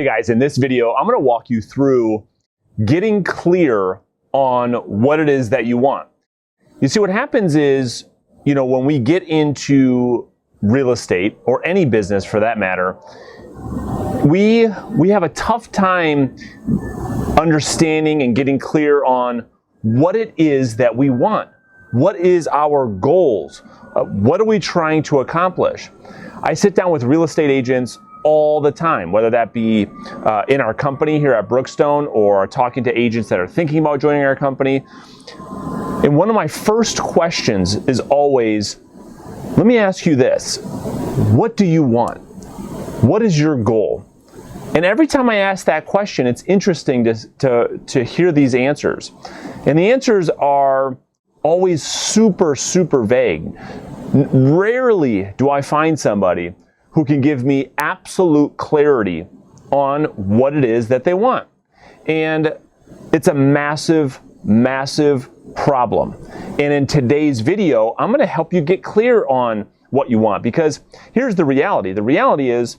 Okay guys, in this video, I'm going to walk you through getting clear on what it is that you want. You see, what happens is, when we get into real estate, or any business for that matter, we have a tough time understanding and getting clear on what it is that we want. What is our goals? What are we trying to accomplish? I sit down with real estate agents all the time, whether that be in our company here at Brookstone or talking to agents that are thinking about joining our company. And one of my first questions is always, let me ask you this: what do you want? What is your goal? And every time I ask that question, it's interesting to hear these answers. And the answers are always super, super vague. Rarely do I find somebody who can give me absolute clarity on what it is that they want. And it's a massive, massive problem. And in today's video, I'm going to help you get clear on what you want, because here's the reality. The reality is,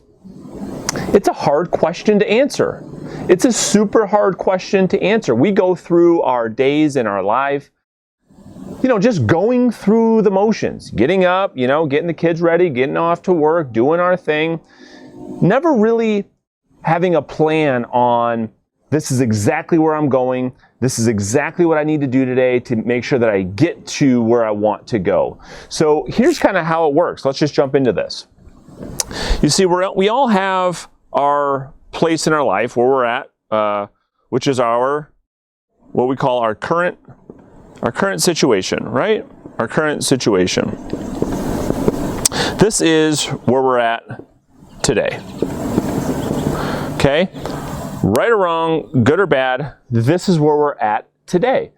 it's a hard question to answer. It's a super hard question to answer. We go through our days in our life, just going through the motions, getting up, getting the kids ready, getting off to work, doing our thing, never really having a plan on, this is exactly where I'm going, this is exactly what I need to do today to make sure that I get to where I want to go. So here's kind of how it works. Let's just jump into this. You see, we all have our place in our life where we're at, which is what we call our current situation, right? Our current situation. This is where we're at today. Okay? Right or wrong, good or bad, this is where we're at today.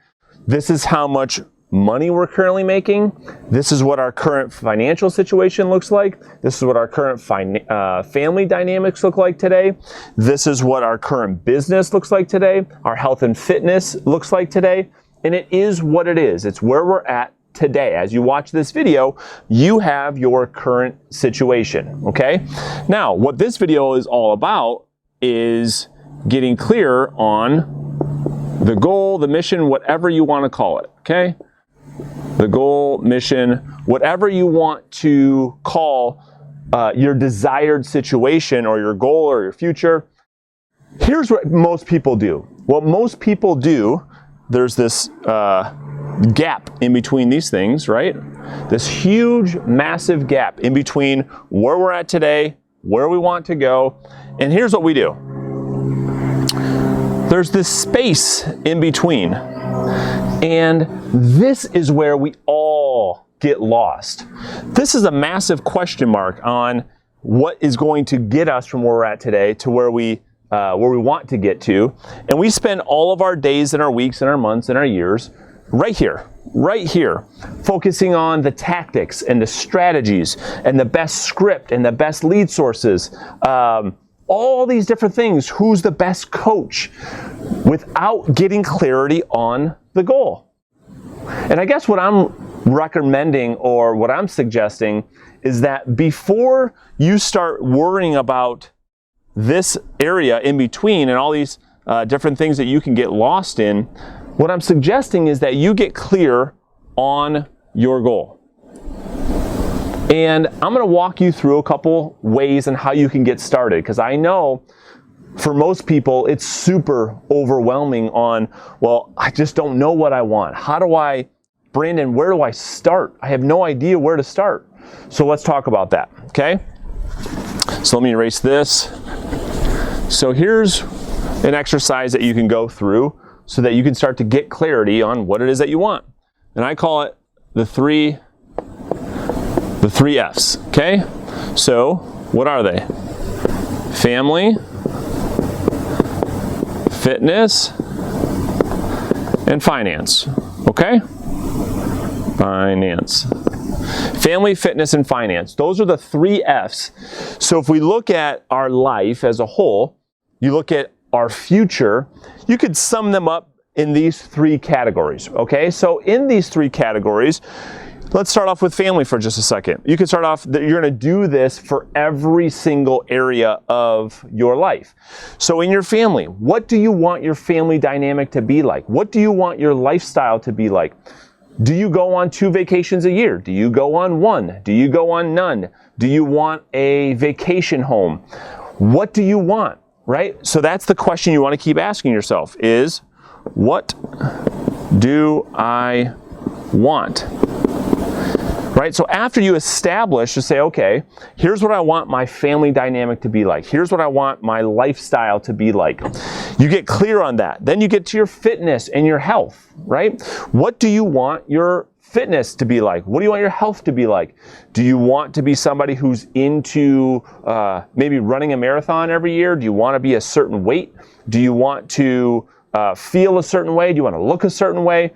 This is how much money we're currently making. This is what our current financial situation looks like. This is what our current family dynamics look like today. This is what our current business looks like today. Our health and fitness looks like today. And it is what it is. It's where we're at today. As you watch this video, you have your current situation, okay? Now, what this video is all about is getting clear on the goal, the mission, whatever you want to call it, okay? The goal, mission, whatever you want to call your desired situation or your goal or your future. Here's what most people do. What most people do, there's this gap in between these things, right? This huge, massive gap in between where we're at today, where we want to go, and here's what we do. There's this space in between, and this is where we all get lost. This is a massive question mark on what is going to get us from where we're at today to where we want to get to. And we spend all of our days and our weeks and our months and our years right here, focusing on the tactics and the strategies and the best script and the best lead sources, all these different things, who's the best coach, without getting clarity on the goal. And I guess what I'm recommending, or what I'm suggesting, is that before you start worrying about this area in between and all these different things that you can get lost in, what I'm suggesting is that you get clear on your goal. And I'm going to walk you through a couple ways on how you can get started, because I know for most people it's super overwhelming on, well, I just don't know what I want. Brandon, where do I start? I have no idea where to start. So let's talk about that, okay? So let me erase this. So here's an exercise that you can go through so that you can start to get clarity on what it is that you want. And I call it the three F's, okay? So what are they? Family, fitness, and finance, okay? Finance. Family, fitness, and finance. Those are the 3 F's. So if we look at our life as a whole, you look at our future, you could sum them up in these 3 categories, okay? So in these 3 categories, let's start off with family for just a second. You can start off, you're going to do this for every single area of your life. So in your family, what do you want your family dynamic to be like? What do you want your lifestyle to be like? Do you go on 2 vacations a year? Do you go on 1? Do you go on none? Do you want a vacation home? What do you want, right? So that's the question you want to keep asking yourself is, what do I want? Right? So after you establish, to say, okay, here's what I want my family dynamic to be like. Here's what I want my lifestyle to be like. You get clear on that. Then you get to your fitness and your health, right? What do you want your fitness to be like? What do you want your health to be like? Do you want to be somebody who's into maybe running a marathon every year? Do you want to be a certain weight? Do you want to feel a certain way? Do you want to look a certain way?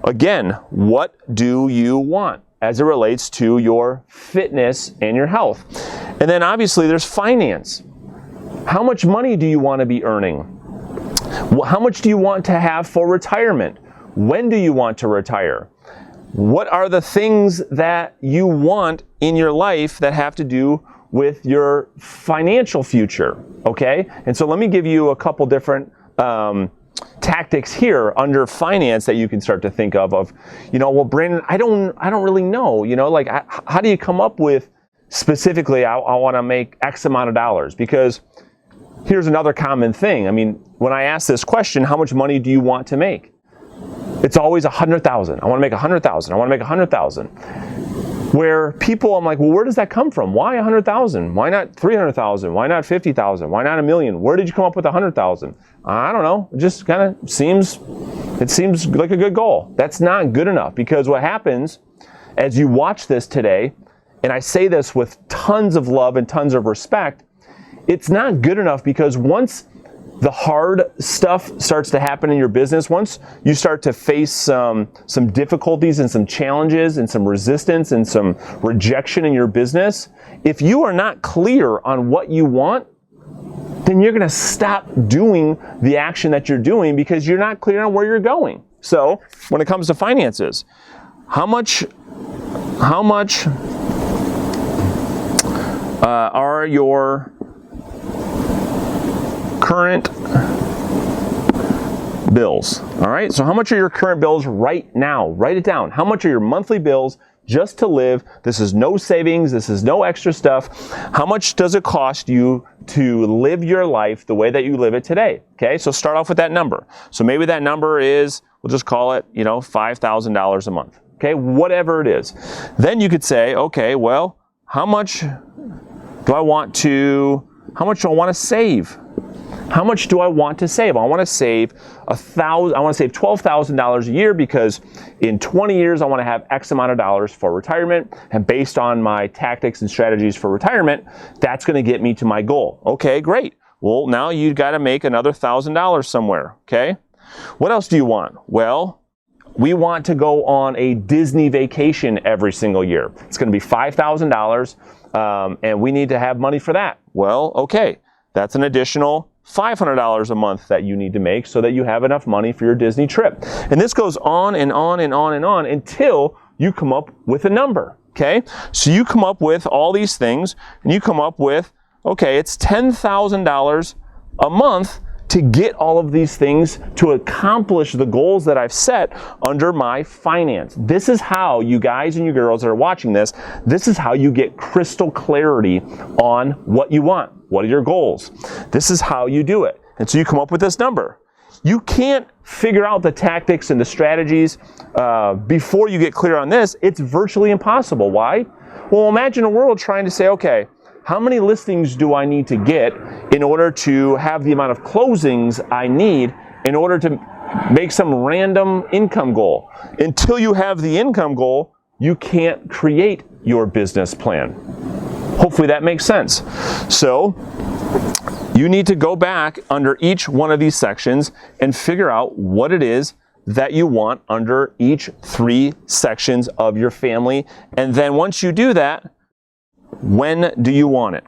Again, what do you want as it relates to your fitness and your health? And then obviously there's finance. How much money do you want to be earning? How much do you want to have for retirement? When do you want to retire? What are the things that you want in your life that have to do with your financial future? Okay? And so let me give you a couple different tactics here under finance that you can start to think of, well, Brandon, I don't really know, like, how do you come up with specifically, I want to make X amount of dollars? Because here's another common thing. I mean, when I ask this question, how much money do you want to make? It's always 100,000. I want to make 100,000. I want to make 100,000. Where people, I'm like, well, where does that come from? Why 100,000? Why not 300,000? Why not 50,000? Why not 1,000,000? Where did you come up with 100,000? I don't know. It just kind of seems like a good goal. That's not good enough, because what happens as you watch this today, and I say this with tons of love and tons of respect, it's not good enough, because once the hard stuff starts to happen in your business, once you start to face some difficulties and some challenges and some resistance and some rejection in your business, if you are not clear on what you want, then you're going to stop doing the action that you're doing because you're not clear on where you're going. So when it comes to finances, how much are your current bills? All right, so how much are your current bills right now? Write it down. How much are your monthly bills just to live? This is no savings. This is no extra stuff. How much does it cost you to live your life the way that you live it today? Okay, so start off with that number. So maybe that number is, we'll just call it, $5,000 a month. Okay, whatever it is. Then you could say, okay, well, how much do I want to save? How much do I want to save? I want to save $12,000 a year, because in 20 years I want to have X amount of dollars for retirement, and based on my tactics and strategies for retirement, that's going to get me to my goal. Okay, great. Well, now you've got to make another $1,000 somewhere. Okay. What else do you want? Well, we want to go on a Disney vacation every single year. It's going to be $5,000, and we need to have money for that. Well, okay, that's an additional $500 a month that you need to make so that you have enough money for your Disney trip. And this goes on and on and on and on until you come up with a number, okay? So you come up with all these things, and you come up with, okay, it's $10,000 a month to get all of these things to accomplish the goals that I've set under my finance. This is how, you guys and you girls that are watching this is how you get crystal clarity on what you want. What are your goals? This is how you do it. And so you come up with this number. You can't figure out the tactics and the strategies before you get clear on this. It's virtually impossible. Why? Well, imagine a world trying to say, okay, how many listings do I need to get in order to have the amount of closings I need in order to make some random income goal? Until you have the income goal, you can't create your business plan. Hopefully that makes sense. So you need to go back under each one of these sections and figure out what it is that you want under each 3 sections of your family. And then once you do that, when do you want it?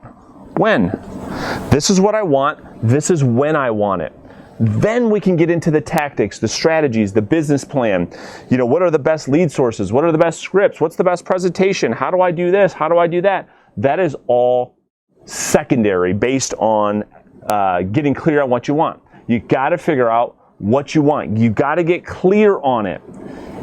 When? This is what I want. This is when I want it. Then we can get into the tactics, the strategies, the business plan. You know, what are the best lead sources? What are the best scripts? What's the best presentation? How do I do this? How do I do that? That is all secondary based on getting clear on what you want. You got to figure out what you want. You got to get clear on it.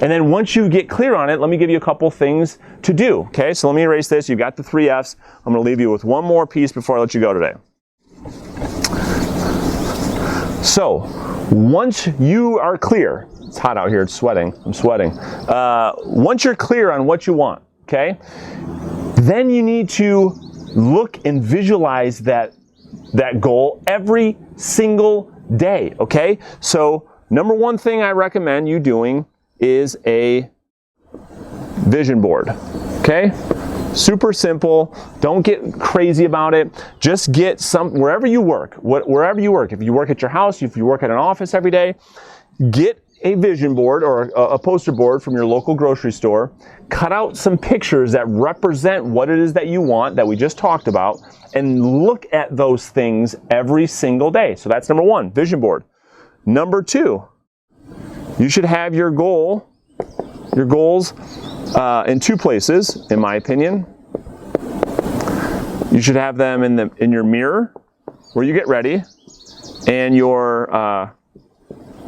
And then once you get clear on it, let me give you a couple things to do. Okay, so let me erase this. You've got the 3 F's. I'm going to leave you with one more piece before I let you go today. So, once you are clear, it's hot out here, it's sweating, I'm sweating. Once you're clear on what you want, okay, then you need to look and visualize that goal every single day, okay? So, number one thing I recommend you doing is a vision board, okay? Super simple. Don't get crazy about it. Just get wherever you work, wherever you work. If you work at your house, if you work at an office every day, get a vision board or a poster board from your local grocery store. Cut out some pictures that represent what it is that you want, that we just talked about, and look at those things every single day. So that's number one, vision board. Number two, you should have your goals in 2 places, in my opinion. You should have them in your mirror, where you get ready, and your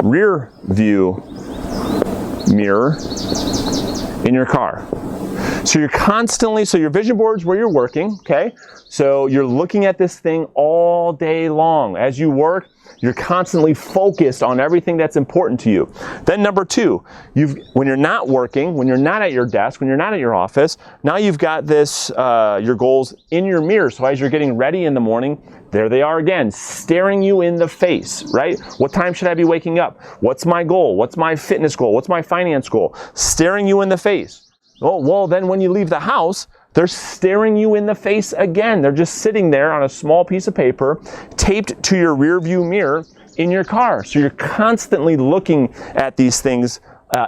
rear view mirror in your car. So you're constantly, so your vision board's where you're working, okay? So you're looking at this thing all day long. As you work, you're constantly focused on everything that's important to you. Then number 2, when you're not working, when you're not at your desk, when you're not at your office, now you've got this, your goals in your mirror. So as you're getting ready in the morning, there they are again, staring you in the face, right? What time should I be waking up? What's my goal? What's my fitness goal? What's my finance goal? Staring you in the face. Oh, well, then when you leave the house, they're staring you in the face again. They're just sitting there on a small piece of paper, taped to your rear view mirror in your car. So you're constantly looking at these things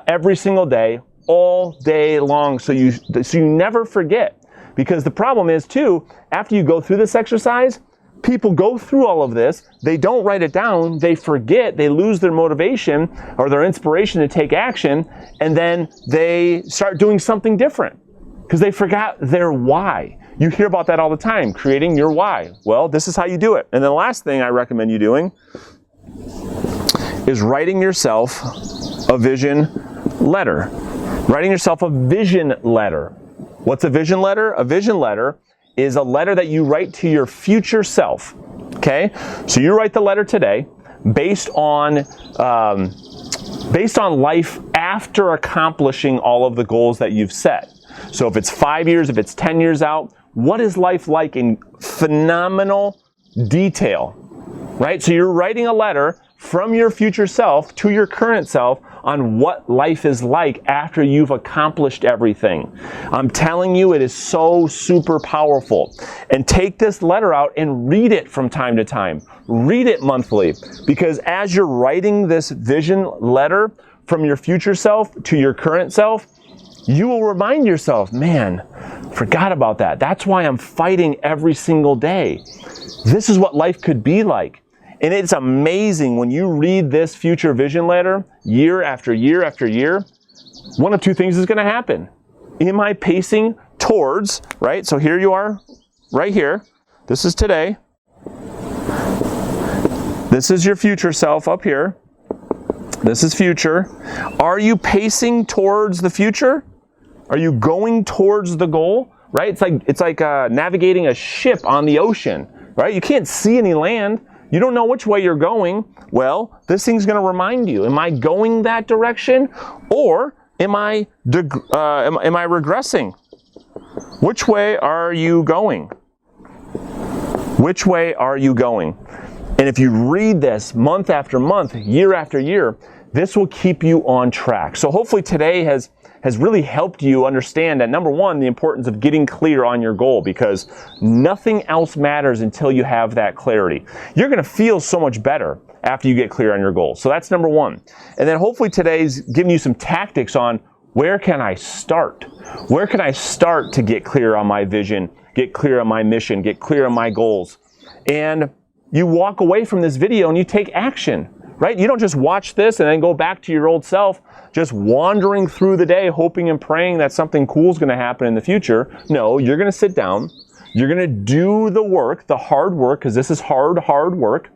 every single day, all day long, so you never forget. Because the problem is, too, after you go through this exercise, people go through all of this, they don't write it down, they forget, they lose their motivation or their inspiration to take action, and then they start doing something different because they forgot their why. You hear about that all the time, creating your why. Well, this is how you do it. And the last thing I recommend you doing is writing yourself a vision letter. Writing yourself a vision letter. What's a vision letter? A vision letter is a letter that you write to your future self, okay? So you write the letter today based on life after accomplishing all of the goals that you've set. So if it's 5 years, if it's 10 years out, what is life like in phenomenal detail, right? So you're writing a letter from your future self to your current self on what life is like after you've accomplished everything. I'm telling you, it is so super powerful. And take this letter out and read it from time to time. Read it monthly, because as you're writing this vision letter from your future self to your current self, you will remind yourself, man, forgot about that. That's why I'm fighting every single day. This is what life could be like. And it's amazing when you read this future vision letter year after year after year, one of 2 things is going to happen. Am I pacing towards, right? So here you are, right here. This is today. This is your future self up here. This is future. Are you pacing towards the future? Are you going towards the goal? Right? It's like navigating a ship on the ocean, right? You can't see any land. You don't know which way you're going. Well, this thing's going to remind you, am I going that direction, or am I regressing? Which way are you going? Which way are you going? And if you read this month after month, year after year, this will keep you on track. So hopefully today has really helped you understand that, number one, the importance of getting clear on your goal, because nothing else matters until you have that clarity. You're going to feel so much better after you get clear on your goal. So that's number one. And then hopefully today's giving you some tactics on where can I start? Where can I start to get clear on my vision, get clear on my mission, get clear on my goals? And you walk away from this video and you take action. right? You don't just watch this and then go back to your old self, just wandering through the day, hoping and praying that something cool is going to happen in the future. No, you're going to sit down. You're going to do the work, the hard work, because this is hard work.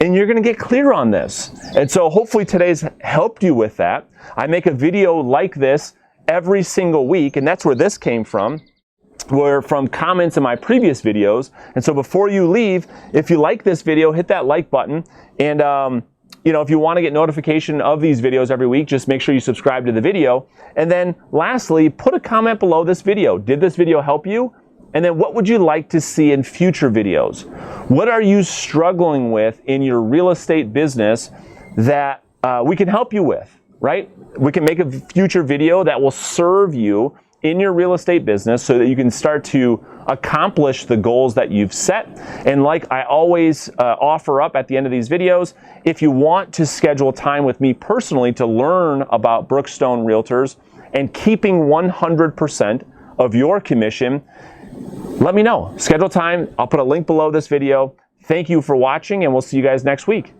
And you're going to get clear on this. And so hopefully today's helped you with that. I make a video like this every single week, and that's where this came from. Were from comments in my previous videos. And so before you leave, if you like this video, hit that like button. And if you want to get notification of these videos every week, just make sure you subscribe to the video. And then lastly, put a comment below this video. Did this video help you? And then what would you like to see in future videos? What are you struggling with in your real estate business that we can help you with, right? We can make a future video that will serve you in your real estate business so that you can start to accomplish the goals that you've set. And like I always offer up at the end of these videos, if you want to schedule time with me personally to learn about Brookstone Realtors and keeping 100% of your commission, let me know. Schedule time. I'll put a link below this video. Thank you for watching, and we'll see you guys next week.